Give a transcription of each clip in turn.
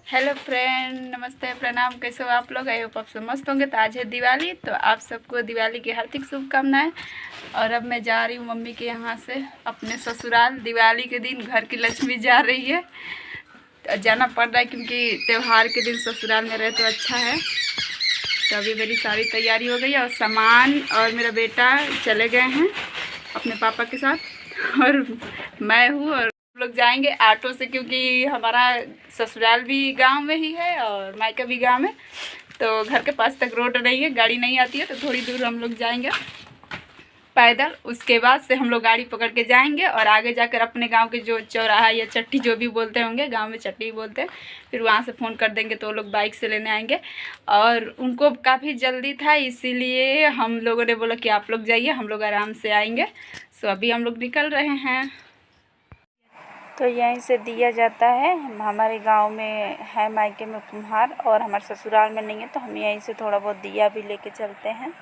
Hello friend, नमस्ते, प्रणाम। कैसे हो आप लोग? आई होप आप सब मस्त होंगे। तो आज है दिवाली, तो आप सबको दिवाली की हार्दिक शुभकामनाएं। और अब मैं जा रही हूँ मम्मी के यहाँ से अपने ससुराल। दिवाली के दिन घर की लक्ष्मी जा रही है, तो जाना पड़ रहा है क्योंकि त्यौहार के दिन ससुराल में रहे तो अच्छा है। तो अभी मेरी सारी तैयारी हो गई है और सामान और मेरा बेटा चले गए हैं अपने पापा के साथ, और मैं हूँ। और लोग जाएंगे ऑटो से क्योंकि हमारा ससुराल भी गांव में ही है और मायका भी गांव में, तो घर के पास तक रोड नहीं है, गाड़ी नहीं आती है, तो थोड़ी दूर हम लोग जाएंगे पैदल। उसके बाद से हम लोग गाड़ी पकड़ के जाएंगे और आगे जाकर अपने गांव के जो चौराहा या चट्टी जो भी बोलते होंगे, गांव में चट्टी ही बोलते हैं, फिर वहां से फ़ोन कर देंगे तो वो लोग बाइक से लेने आएंगे। और उनको काफ़ी जल्दी था, इसीलिए हम लोगों ने बोला कि आप लोग जाइए, हम लोग आराम से आएंगे। सो अभी हम लोग निकल रहे हैं। तो यहीं से दिया जाता है। हमारे गांव में है मायके में कुम्हार, और हमारे ससुराल में नहीं है, तो हम यहीं से थोड़ा बहुत दिया भी लेके चलते हैं।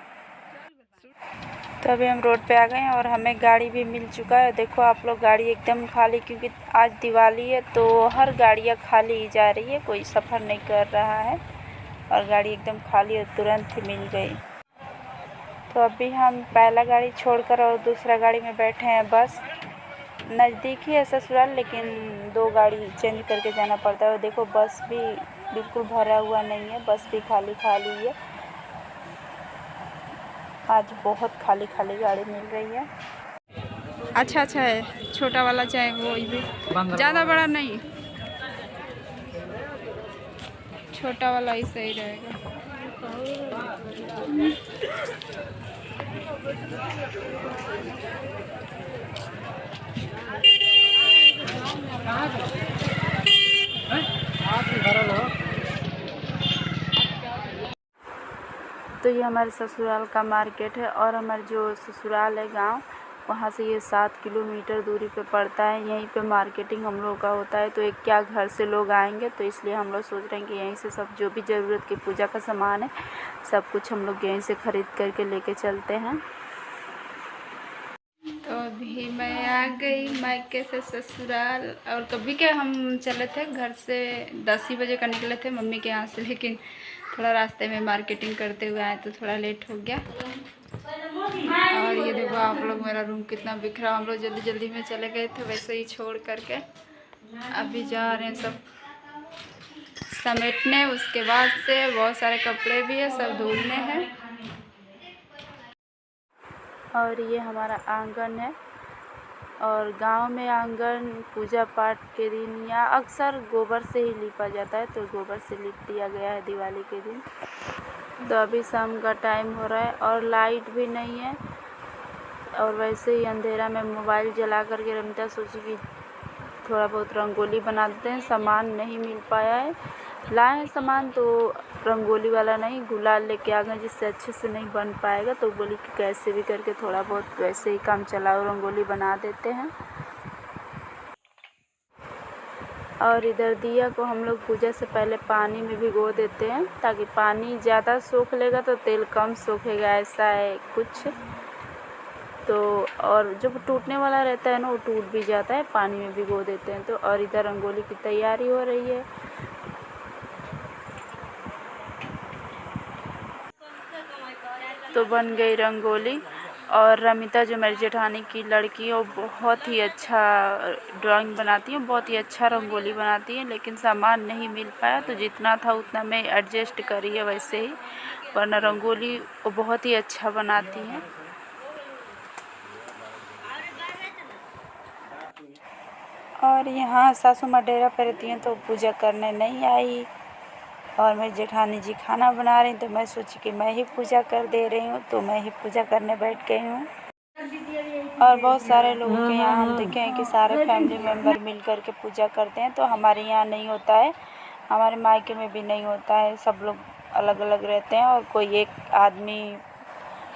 तो अभी हम रोड पे आ गए हैं और हमें गाड़ी भी मिल चुका है। देखो आप लोग, गाड़ी एकदम खाली, क्योंकि आज दिवाली है तो हर गाड़ियाँ खाली ही जा रही है, कोई सफ़र नहीं कर रहा है और गाड़ी एकदम खाली और तुरंत ही मिल गई। तो अभी हम पहला गाड़ी छोड़कर और दूसरा गाड़ी में बैठे हैं। बस नज़दीक ही है ससुराल, लेकिन 2 गाड़ी चेंज करके जाना पड़ता है। और देखो बस भी बिल्कुल भरा हुआ नहीं है, बस भी खाली खाली है। आज बहुत खाली खाली गाड़ी मिल रही है। अच्छा है, छोटा वाला चाहे वो भी, ज़्यादा बड़ा नहीं, छोटा वाला ही सही रहेगा। तो ये हमारे ससुराल का मार्केट है, और हमारे जो ससुराल है गांव, वहाँ से ये 7 किलोमीटर दूरी पे पड़ता है। यहीं पे मार्केटिंग हम लोग का होता है। तो एक क्या घर से लोग आएंगे, तो इसलिए हम लोग सोच रहे हैं कि यहीं से सब जो भी ज़रूरत की पूजा का सामान है सब कुछ हम लोग यहीं से ख़रीद करके लेके चलते हैं। तो अभी मैं आ गई मायके से ससुराल, और कभी के हम चले थे घर से 10 ही बजे का निकले थे मम्मी के यहाँ से, लेकिन थोड़ा रास्ते में मार्केटिंग करते हुए आए तो थोड़ा लेट हो गया। और ये देखो आप लोग, मेरा रूम कितना बिखरा, हम लोग जल्दी जल्दी में चले गए थे वैसे ही छोड़ करके। अभी जा रहे हैं सब समेटने, उसके बाद से बहुत सारे कपड़े भी है, सब धुलने हैं। और ये हमारा आंगन है, और गांव में आंगन पूजा पाठ के दिन या अक्सर गोबर से ही लीपा जाता है, तो गोबर से लीप दिया गया है दिवाली के दिन। तो अभी शाम का टाइम हो रहा है और लाइट भी नहीं है, और वैसे ही अंधेरा में मोबाइल जला करके रमिता सोची कि थोड़ा बहुत रंगोली बना देते हैं। सामान नहीं मिल पाया है, लाए हैं सामान तो रंगोली वाला नहीं, गुलाल लेके आ गए, जिससे अच्छे से नहीं बन पाएगा। तो बोली कि कैसे भी करके थोड़ा बहुत वैसे ही काम चलाओ, रंगोली बना देते हैं। और इधर दिया को हम लोग पूजा से पहले पानी में भिगो देते हैं, ताकि पानी ज़्यादा सोख लेगा तो तेल कम सोखेगा, ऐसा है कुछ। तो और जब टूटने वाला रहता है ना, वो टूट भी जाता है, पानी में भिगो देते हैं तो। और इधर रंगोली की तैयारी हो रही है। तो बन गई रंगोली, और रमिता जो मेरी जेठानी की लड़की है, वो बहुत ही अच्छा ड्राइंग बनाती है, बहुत ही अच्छा रंगोली बनाती है। लेकिन सामान नहीं मिल पाया, तो जितना था उतना मैं एडजस्ट करी है वैसे ही, वरना रंगोली वो बहुत ही अच्छा बनाती है। और यहाँ सासू माँ डेरा पर रहती हैं, तो पूजा करने नहीं आई, और मेरी जेठानी जी खाना बना रही, तो मैं सोची कि मैं ही पूजा कर दे रही हूँ, तो मैं ही पूजा करने बैठ गई हूँ। और बहुत सारे लोगों के यहाँ हम देखे हैं कि सारे फैमिली मेम्बर मिल कर के पूजा करते हैं, तो हमारे यहाँ नहीं होता है, हमारे मायके में भी नहीं होता है। सब लोग अलग अलग रहते हैं और कोई एक आदमी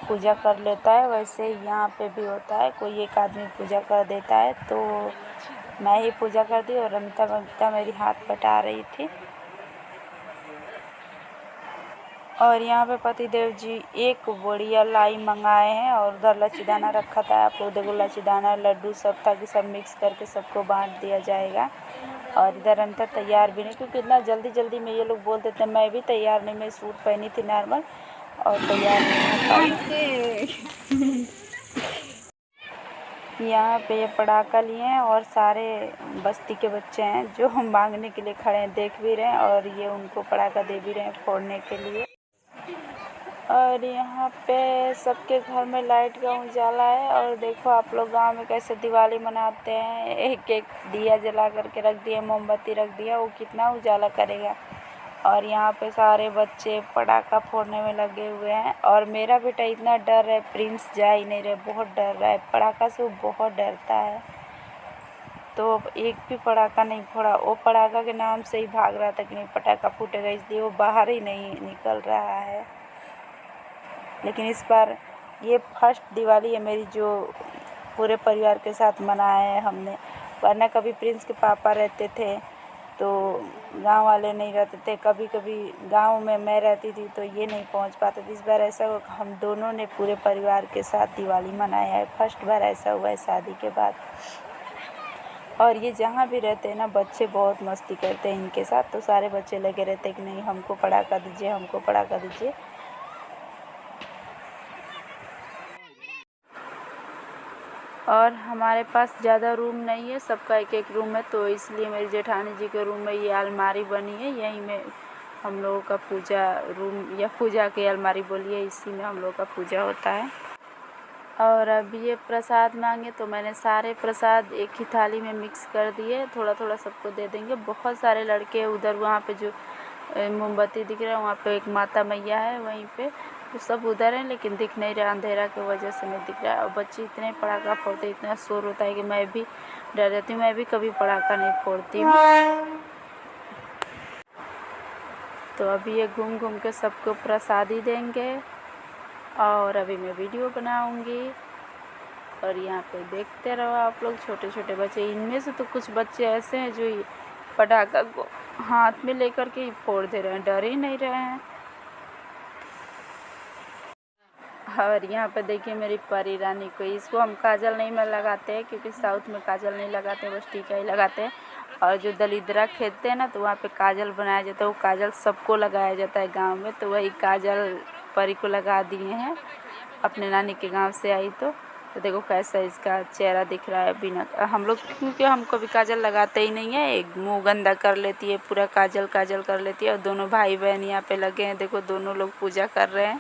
पूजा कर लेता है। वैसे यहाँ पे भी होता है, कोई एक आदमी पूजा कर देता है। तो मैं ही पूजा कर दी, और रमिता मेरी हाथ बटा रही थी। और यहाँ पे पतिदेव जी एक बढ़िया लाई मंगाए हैं और उधर लच्छीदाना रखा था। आप लोग देखो लच्छीदाना लड्डू सब था कि सब मिक्स करके सबको बांट दिया जाएगा। और इधर अंतर तैयार भी नहीं, क्योंकि इतना जल्दी जल्दी में ये लोग बोलते थे। मैं भी तैयार नहीं, मैं सूट पहनी थी नॉर्मल और तैयार नहीं हो पाई। यहाँ पे ये पटाखा लिए हैं और सारे बस्ती के बच्चे हैं जो हम मांगने के लिए खड़े हैं, देख भी रहे हैं और ये उनको पटाखा दे भी रहे हैं फोड़ने के लिए। और यहाँ पे सबके घर में लाइट का उजाला है। और देखो आप लोग गांव में कैसे दिवाली मनाते हैं, एक एक दिया जला करके रख दिया, मोमबत्ती रख दिया, वो कितना उजाला करेगा। और यहाँ पे सारे बच्चे पटाखा फोड़ने में लगे हुए हैं। और मेरा बेटा इतना डर है, प्रिंस जा ही नहीं रहे, बहुत डर रहा है पटाखा से, वो बहुत डरता है। तो एक भी पटाखा नहीं फोड़ा, वो पटाखा के नाम से ही भाग रहा था कि नहीं पटाखा फूटेगा, इसलिए वो बाहर ही नहीं निकल रहा है। लेकिन इस बार ये फर्स्ट दिवाली है मेरी जो पूरे परिवार के साथ मनाए हैं हमने। वरना कभी प्रिंस के पापा रहते थे तो गांव वाले नहीं रहते थे, कभी कभी गांव में मैं रहती थी तो ये नहीं पहुंच पाते थे। इस बार ऐसा हुआ हम दोनों ने पूरे परिवार के साथ दिवाली मनाया है, फर्स्ट बार ऐसा हुआ है शादी के बाद। और ये जहाँ भी रहते हैं ना, बच्चे बहुत मस्ती करते हैं इनके साथ, तो सारे बच्चे लगे रहते हैं कि नहीं हमको पटाखा दीजिए, हमको पटाखा दीजिए। और हमारे पास ज़्यादा रूम नहीं है, सबका एक एक रूम है, तो इसलिए मेरी जेठानी जी के रूम में ये अलमारी बनी है, यहीं में हम लोगों का पूजा रूम या पूजा की अलमारी बोलिए, इसी में हम लोगों का पूजा होता है। और अभी ये प्रसाद मांगे तो मैंने सारे प्रसाद एक ही थाली में मिक्स कर दिए, थोड़ा थोड़ा सबको दे देंगे। बहुत सारे लड़के उधर वहाँ पे जो मोमबत्ती दिख रहा है वहाँ पे एक माता मैया है, वहीं पे तो सब उधर हैं, लेकिन दिख नहीं रहा, अंधेरा की वजह से नहीं दिख रहा है। और बच्चे इतने पटाखा फोड़ते, इतना शोर होता है कि मैं भी डर जाती हूँ, मैं भी कभी पटाखा नहीं फोड़ती हूँ। तो अभी ये घूम घूम के सबको प्रसादी देंगे और अभी मैं वीडियो बनाऊंगी। और यहाँ पे देखते रहो आप लोग, छोटे छोटे बच्चे, इनमें से तो कुछ बच्चे ऐसे हैं जो पटाखा को हाथ में लेकर के फोड़ दे रहे हैं, डर ही नहीं रहे हैं। और यहाँ पे देखिए मेरी परी रानी को, इसको हम काजल नहीं में लगाते हैं क्योंकि साउथ में काजल नहीं लगाते, बस टीका ही लगाते हैं। और जो दलिद्रा खेलते हैं ना तो वहाँ पे काजल बनाया जाता है, वो काजल सबको लगाया जाता है गांव में, तो वही काजल परी को लगा दिए हैं, अपने नानी के गांव से आई तो देखो कैसा इसका चेहरा दिख रहा है बिना हम लोग, क्योंकि हम कभी काजल लगाते ही नहीं है। एक मुँह गंदा कर लेती है, पूरा काजल काजल कर लेती है। और दोनों भाई बहन यहाँ पे लगे हैं, देखो दोनों लोग पूजा कर रहे हैं।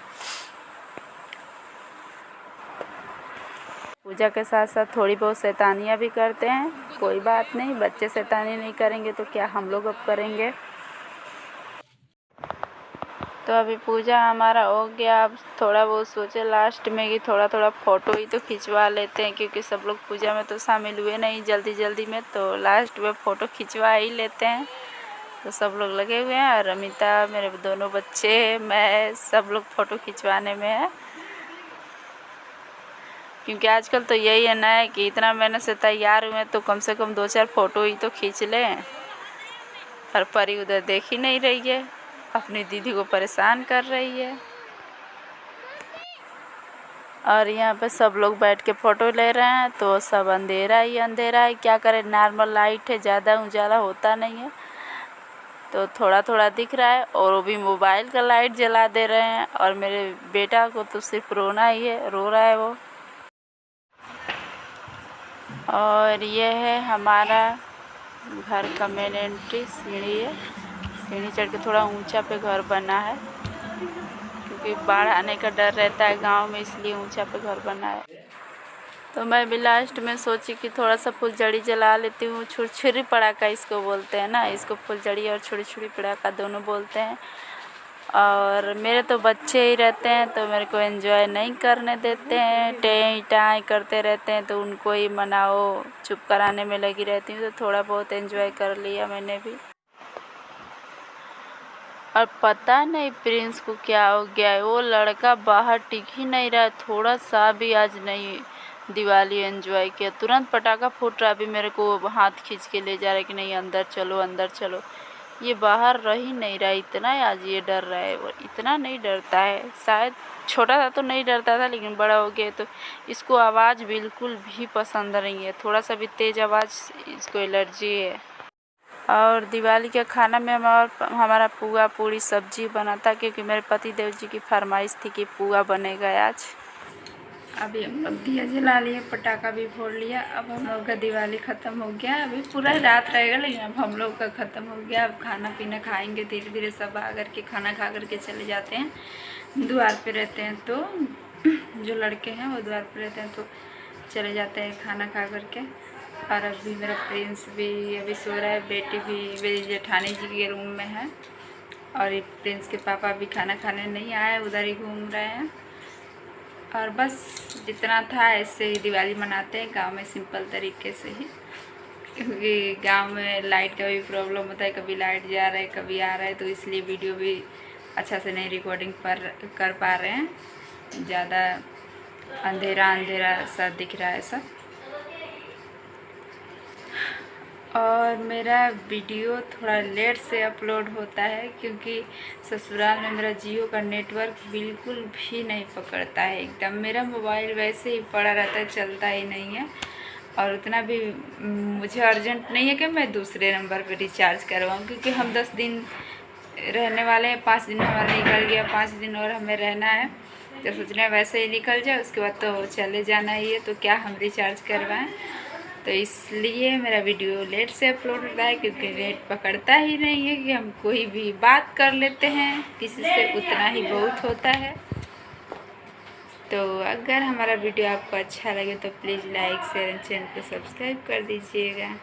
पूजा के साथ साथ थोड़ी बहुत शैतानियाँ भी करते हैं, कोई बात नहीं, बच्चे शैतानी नहीं करेंगे तो क्या हम लोग अब करेंगे। तो अभी पूजा हमारा हो गया, अब थोड़ा बहुत सोचे लास्ट में कि थोड़ा थोड़ा फ़ोटो ही तो खिंचवा लेते हैं, क्योंकि सब लोग पूजा में तो शामिल हुए नहीं जल्दी जल्दी में, तो लास्ट में फ़ोटो खिंचवा ही लेते हैं। तो सब लोग लगे हुए हैं और अमिता, मेरे दोनों बच्चे, मैं, सब लोग फ़ोटो खिंचवाने में है। क्योंकि आजकल तो यही है ना कि इतना मेहनत से तैयार हुए तो कम से कम 2-4 फ़ोटो ही तो खींच लें। और परी उधर देख ही नहीं रही है, अपनी दीदी को परेशान कर रही है। और यहाँ पे सब लोग बैठ के फ़ोटो ले रहे हैं, तो सब अंधेरा ही अंधेरा है, क्या करें, नॉर्मल लाइट है, ज़्यादा उजाला होता नहीं है, तो थोड़ा थोड़ा दिख रहा है। और वो भी मोबाइल का लाइट जला दे रहे हैं। और मेरे बेटा को तो सिर्फ रोना ही है, रो रहा है वो। और ये है हमारा घर का मेन एंट्री, सीढ़ी है, सीढ़ी चढ़ के थोड़ा ऊंचा पे घर बना है, क्योंकि बाढ़ आने का डर रहता है गांव में, इसलिए ऊंचा पे घर बना है। तो मैं भी लास्ट में सोची कि थोड़ा सा फुलझड़ी जला लेती हूँ, छुरछुरी पटाखा इसको बोलते हैं ना, इसको फुलझड़ी और छुरछुरी पटाखा दोनों बोलते हैं। और मेरे तो बच्चे ही रहते हैं तो मेरे को एंजॉय नहीं करने देते हैं, टें टाई करते रहते हैं, तो उनको ही मनाओ चुप कराने में लगी रहती हूँ। तो थोड़ा बहुत एंजॉय कर लिया मैंने भी। और पता नहीं प्रिंस को क्या हो गया है, वो लड़का बाहर टिक ही नहीं रहा, थोड़ा सा भी आज नहीं दिवाली एंजॉय किया, तुरंत पटाखा फूट रहा, अभी मेरे को हाथ खींच के ले जा रहा है कि नहीं अंदर चलो अंदर चलो। ये बाहर रह ही नहीं रहा, इतना आज ये डर रहा है। और इतना नहीं डरता है, शायद छोटा था तो नहीं डरता था, लेकिन बड़ा हो गया तो इसको आवाज़ बिल्कुल भी पसंद नहीं है। थोड़ा सा भी तेज़ आवाज़ इसको एलर्जी है। और दिवाली के खाना में हमारा पुआ पूड़ी सब्जी बना था, क्योंकि मेरे पति देव जी की फरमाइश थी कि पुआ बनेगा आज। अभी हम लोग दिया जला लिए, पटाखा भी फोड़ लिया। अब हम लोग का दिवाली ख़त्म हो गया। अभी पूरा रात रहेगा, लेकिन अब हम लोग का ख़त्म हो गया। अब खाना पीना खाएंगे धीरे धीरे, सब आकर के खाना खा करके चले जाते हैं। द्वार पे रहते हैं तो जो लड़के हैं वो द्वार पे रहते हैं तो चले जाते हैं खाना खा करके। और अभी मेरा प्रिंस भी अभी सो रहा है, बेटी भी मेरी जेठानी जी के रूम में है। और ये प्रिंस के पापा भी खाना खाने नहीं आए, उधर ही घूम रहे हैं। और बस जितना था ऐसे ही दिवाली मनाते हैं गांव में, सिंपल तरीके से ही, क्योंकि गांव में लाइट का भी प्रॉब्लम होता है, कभी लाइट जा रहा है कभी आ रहा है, तो इसलिए वीडियो भी अच्छा से नहीं रिकॉर्डिंग पर कर पा रहे हैं। ज़्यादा अंधेरा अंधेरा सा दिख रहा है सब। और मेरा वीडियो थोड़ा लेट से अपलोड होता है, क्योंकि ससुराल में मेरा जियो का नेटवर्क बिल्कुल भी नहीं पकड़ता है एकदम। मेरा मोबाइल वैसे ही पड़ा रहता है, चलता ही नहीं है। और उतना भी मुझे अर्जेंट नहीं है कि मैं दूसरे नंबर पर रिचार्ज करवाऊँ, क्योंकि हम 10 दिन रहने वाले हैं। 5 दिन हमारा निकल गया, 5 दिन और हमें रहना है। तो सोच रहे हैं वैसे ही निकल जाए, उसके बाद तो चले जाना ही है, तो क्या हम रिचार्ज करवाएं। तो इसलिए मेरा वीडियो लेट से अपलोड होता है, क्योंकि नेट पकड़ता ही नहीं है कि हम कोई भी बात कर लेते हैं किसी से, उतना ही बहुत होता है। तो अगर हमारा वीडियो आपको अच्छा लगे तो please like share and channel को सब्सक्राइब कर दीजिएगा।